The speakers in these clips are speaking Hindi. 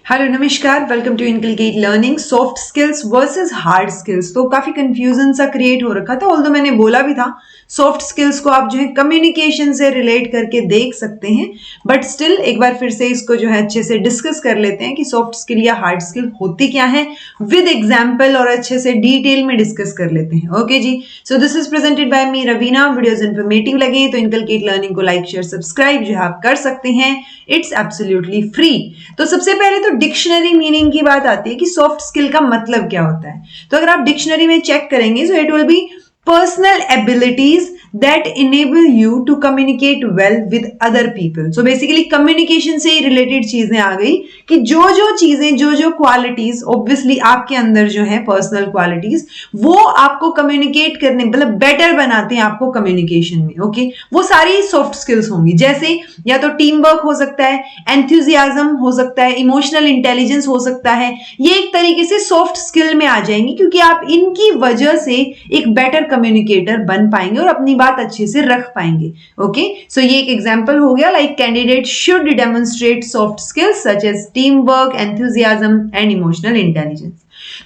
हेलो नमस्कार, welcome to inculcate learning. Soft skills versus hard skills, तो काफी कंफ्यूजन सा क्रिएट हो रखा था। ऑल्दो मैंने बोला भी था सॉफ्ट स्किल्स को आप जो है कम्युनिकेशन से रिलेट करके देख सकते हैं, बट स्टिल एक बार फिर से इसको जो है अच्छे से डिस्कस कर लेते हैं कि सॉफ्ट स्किल या हार्ड स्किल होती क्या है विद एग्जाम्पल, और अच्छे से डिटेल में डिस्कस कर लेते हैं। ओके जी, so this is presented by me Raveena. Videos informative लगे तो इनकलकेट लर्निंग को लाइक शेयर सब्सक्राइब जो है आप कर सकते हैं, इट्स एब्सोल्युटली फ्री। तो सबसे पहले तो डिक्शनरी मीनिंग की बात आती है कि सॉफ्ट स्किल का मतलब क्या होता है। तो अगर आप डिक्शनरी में चेक करेंगे तो it will be personal abilities that enable you to communicate well with other people. So basically communication से ही related चीजें आ गई कि जो चीजें जो क्वालिटीज ऑब्वियसली आपके अंदर जो है पर्सनल क्वालिटीज, वो आपको कम्युनिकेट करने मतलब बेटर बनाते हैं आपको कम्युनिकेशन में। ओके, वो सारी सॉफ्ट स्किल्स होंगी, जैसे या तो टीम वर्क हो सकता है, एंथुजियाज्म हो सकता है, इमोशनल इंटेलिजेंस हो सकता है। ये एक तरीके से सॉफ्ट स्किल में आ जाएंगी क्योंकि आप इनकी वजह से एक बेटर कम्युनिकेटर बन पाएंगे और अपनी बात अच्छे से रख पाएंगे। ओके, सो ये एक एग्जांपल हो गया, like candidate should demonstrate soft skills such as team work, enthusiasm and emotional intelligence.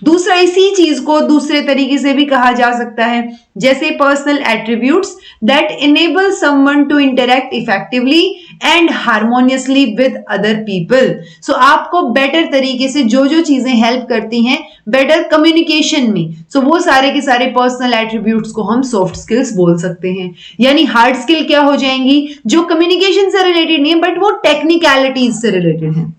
दूसरा, इसी चीज को दूसरे तरीके से भी कहा जा सकता है, जैसे personal attributes that enable someone to interact effectively and harmoniously with other people. So आपको बेटर तरीके से जो चीजें हेल्प करती हैं बेटर कम्युनिकेशन में, सो वो सारे के सारे पर्सनल एट्रीब्यूट्स को हम सॉफ्ट स्किल्स बोल सकते हैं। यानी हार्ड स्किल क्या हो जाएंगी, जो कम्युनिकेशन से रिलेटेड नहीं है बट वो टेक्निकलिटीज से रिलेटेड है।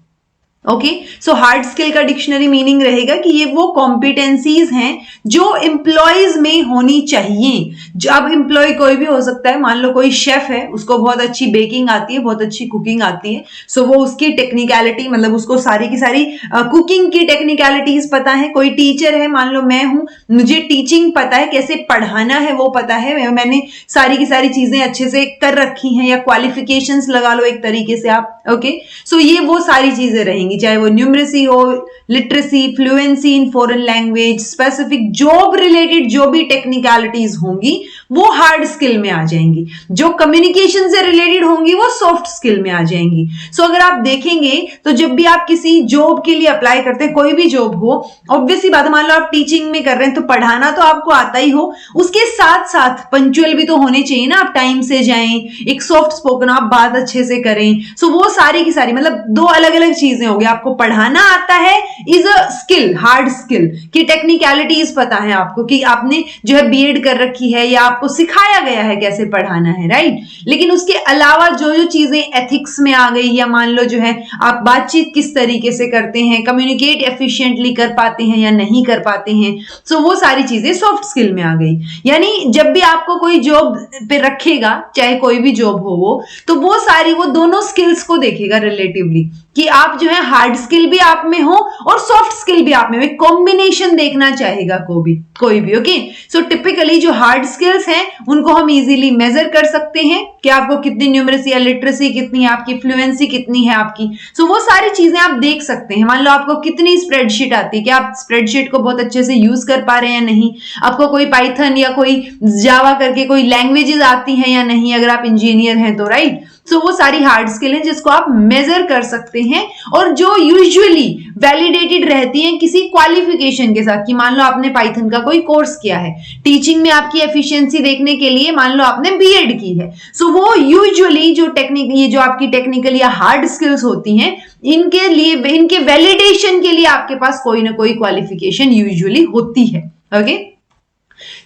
ओके, सो हार्ड स्किल का डिक्शनरी मीनिंग रहेगा कि ये वो कॉम्पिटेंसीज हैं जो एम्प्लॉयज में होनी चाहिए। जो अब एम्प्लॉय कोई भी हो सकता है, मान लो कोई शेफ है, उसको बहुत अच्छी बेकिंग आती है, बहुत अच्छी कुकिंग आती है, सो वो उसकी टेक्निकलिटी मतलब उसको सारी की सारी कुकिंग की टेक्निकलिटीज पता है। कोई टीचर है, मान लो मैं हूं, मुझे टीचिंग पता है, कैसे पढ़ाना है वो पता है, मैंने सारी की सारी चीजें अच्छे से कर रखी हैं, या क्वालिफिकेशंस लगा लो एक तरीके से आप। ओके, सो ये वो सारी चीजें रहेंगी, चाहे वो न्यूमरेसी हो, literacy, fluency in foreign language, specific job related जो भी टेक्निकलिटीज होंगी वो हार्ड स्किल में आ जाएंगी। जो कम्युनिकेशन से रिलेटेड होंगी वो सॉफ्ट स्किल में आ जाएंगी। सो अगर आप देखेंगे तो जब भी आप किसी जॉब के लिए अप्लाई करते हैं, कोई भी जॉब हो, ऑब्वियसली बात, मान लो आप टीचिंग में कर रहे हैं तो पढ़ाना तो आपको आता ही हो, उसके साथ साथ पंक्चुअल भी तो होने चाहिए ना, आप टाइम से जाएं, एक सॉफ्ट स्पोकन आप बात अच्छे से करें। सो वो सारी की सारी मतलब दो अलग अलग चीजें होगी। आपको पढ़ाना आता है is a skill, hard skill, की टेक्निकलिटीज पता है आपको, कि आपने जो है बीएड कर रखी है या आपको सिखाया गया है कैसे पढ़ाना है, राइट। लेकिन उसके अलावा जो चीजें एथिक्स में आ गई, या मान लो जो है आप बातचीत किस तरीके से करते हैं, कम्युनिकेट एफिशिएंटली कर पाते हैं या नहीं कर पाते हैं, सो वो सारी चीजें सॉफ्ट स्किल में आ गई। यानी जब भी आपको कोई जॉब पे रखेगा, चाहे कोई भी जॉब हो वो, तो वो सारी वो दोनों स्किल्स को देखेगा रिलेटिवली, कि आप जो है हार्ड स्किल भी आप में हो और सॉफ्ट स्किल भी आप में, कॉम्बिनेशन देखना चाहेगा कोई भी। ओके, सो टिपिकली जो हार्ड स्किल्स हैं उनको हम इजीली मेजर कर सकते हैं कि आपको कितनी न्यूमरेसी या लिटरेसी कितनी है, आपकी फ्लुएंसी कितनी है आपकी। सो वो सारी चीजें आप देख सकते हैं। मान लो आपको कितनी स्प्रेडशीट आती है, कि आप स्प्रेडशीट को बहुत अच्छे से यूज कर पा रहे हैं या नहीं, आपको कोई पाइथन या कोई जावा करके कोई लैंग्वेजेस आती हैं या नहीं, अगर आप इंजीनियर हैं तो, राइट। सो वो सारी हार्ड स्किल है जिसको आप मेजर कर सकते हैं, और जो यूजुअली वैलिडेटेड रहती हैं किसी क्वालिफिकेशन के साथ, कि मान लो आपने पाइथन का कोई कोर्स किया है, टीचिंग में आपकी एफिशिएंसी देखने के लिए मान लो आपने बीएड की है, सो वो यूजुअली जो ये जो आपकी टेक्निकल या हार्ड स्किल्स होती हैं, इनके लिए, इनके वैलिडेशन के लिए आपके पास कोई ना कोई क्वालिफिकेशन यूजुअली होती है। ओके,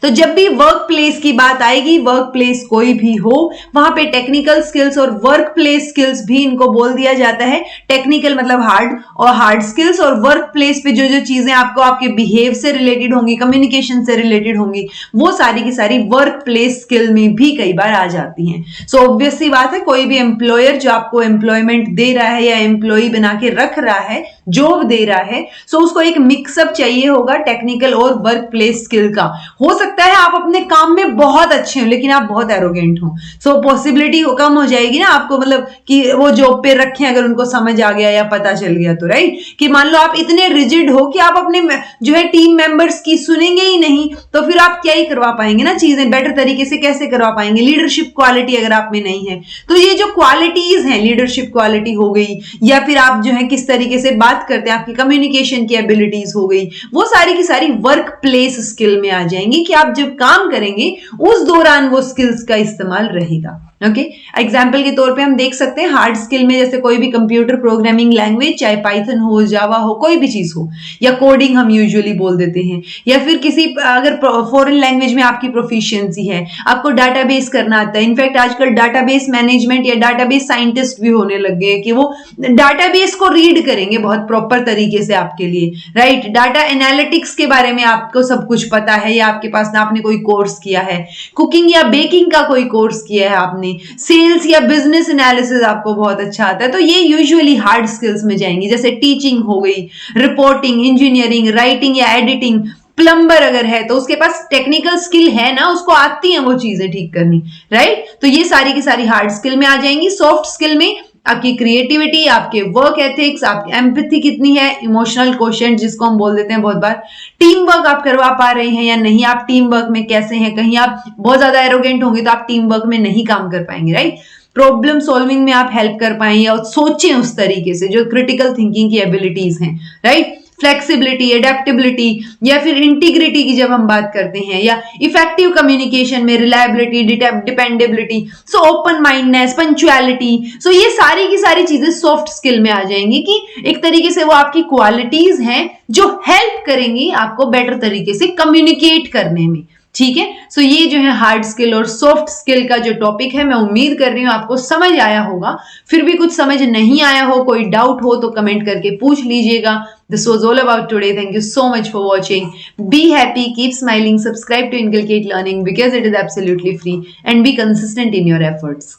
तो जब भी वर्क प्लेस की बात आएगी, वर्क प्लेस कोई भी हो, वहां पे टेक्निकल स्किल्स और वर्क प्लेस स्किल्स भी इनको बोल दिया जाता है। टेक्निकल मतलब हार्ड, और हार्ड स्किल्स, और वर्क प्लेस पे जो चीजें आपको आपके बिहेव से रिलेटेड होंगी, कम्युनिकेशन से रिलेटेड होंगी, वो सारी की सारी वर्क प्लेस स्किल में भी कई बार आ जाती हैं। सो ऑब्वियस सी बात है, कोई भी एम्प्लॉयर जो आपको एम्प्लॉयमेंट दे रहा है या एम्प्लॉय बना के रख रहा है, जॉब दे रहा है, सो उसको एक मिक्सअप चाहिए होगा टेक्निकल और वर्क प्लेस स्किल का। हो सकता है आप अपने काम में बहुत अच्छे हो लेकिन आप बहुत एरोगेंट हो, सो पॉसिबिलिटी कम हो जाएगी ना आपको, मतलब कि वो जॉब पे रखें अगर उनको समझ आ गया या पता चल गया तो, राइट। कि मान लो आप इतने रिजिड हो कि आप अपने जो है टीम मेंबर्स की सुनेंगे ही नहीं, तो फिर आप क्या ही करवा पाएंगे ना चीजें, बेटर तरीके से कैसे करवा पाएंगे। लीडरशिप क्वालिटी अगर आप में नहीं है, तो ये जो क्वालिटीज हैं, लीडरशिप क्वालिटी हो गई, या फिर आप जो है किस तरीके से बात करते हैं, आपकी कम्युनिकेशन की एबिलिटीज हो गई, वो सारी की सारी वर्क प्लेस स्किल में आ जाएंगी कि आप जब काम करेंगे उस दौरान वो स्किल्स का इस्तेमाल रहेगा। ओके, एग्जाम्पल के तौर पे हम देख सकते हैं हार्ड स्किल में जैसे कोई भी कंप्यूटर प्रोग्रामिंग लैंग्वेज, चाहे पाइथन हो, जावा हो, कोई भी चीज हो, या कोडिंग हम यूजुअली बोल देते हैं, या फिर किसी अगर फॉरेन लैंग्वेज में आपकी प्रोफिशिएंसी है, आपको डाटाबेस करना आता है। इनफैक्ट आजकल डाटाबेस मैनेजमेंट या डाटाबेस साइंटिस्ट भी होने लग गए कि वो डाटाबेस को रीड करेंगे बहुत प्रॉपर तरीके से आपके लिए, राइट। डाटा एनालिटिक्स के बारे में आपको सब कुछ पता है या आपके पास आपने कोई कोर्स किया है, कुकिंग या बेकिंग का कोई कोर्स किया है आपने, सेल्स या बिजनेस एनालिसिस आपको बहुत अच्छा आता है, तो ये यूजुअली हार्ड स्किल्स में जाएंगी। जैसे टीचिंग हो गई, रिपोर्टिंग, इंजीनियरिंग, राइटिंग या एडिटिंग, प्लम्बर अगर है तो उसके पास टेक्निकल स्किल है ना, उसको आती है वो चीजें ठीक करनी, राइट। तो ये सारी की सारी हार्ड स्किल में आ जाएंगी। सॉफ्ट स्किल में आपकी क्रिएटिविटी, आपके वर्क एथिक्स, आपकी एम्पैथी कितनी है, इमोशनल कोशेंट जिसको हम बोल देते हैं बहुत बार, टीम वर्क आप करवा पा रहे हैं या नहीं, आप टीम वर्क में कैसे हैं, कहीं आप बहुत ज्यादा एरोगेंट होंगे तो आप टीम वर्क में नहीं काम कर पाएंगे, राइट। प्रॉब्लम सॉल्विंग में आप हेल्प कर पाएंगे और सोचें उस तरीके से, जो क्रिटिकल थिंकिंग की एबिलिटीज हैं, राइट। फ्लेक्सिबिलिटी, एडेप्टेबिलिटी या फिर इंटीग्रिटी की जब हम बात करते हैं, या इफेक्टिव कम्युनिकेशन में reliability, dependability, so open mindness, punctuality, so ये सारी की सारी चीजें सॉफ्ट स्किल में आ जाएंगी कि एक तरीके से वो आपकी क्वालिटीज हैं जो हेल्प करेंगी आपको बेटर तरीके से कम्युनिकेट करने में, ठीक है। सो ये जो है हार्ड स्किल और सॉफ्ट स्किल का जो टॉपिक है, मैं उम्मीद कर रही हूं आपको समझ आया होगा। फिर भी कुछ समझ नहीं आया हो, कोई डाउट हो तो कमेंट करके पूछ लीजिएगा। This was all about today. Thank you so much for watching. Be happy, keep smiling, subscribe to Inculcate Learning because it is absolutely free, and be consistent in your efforts.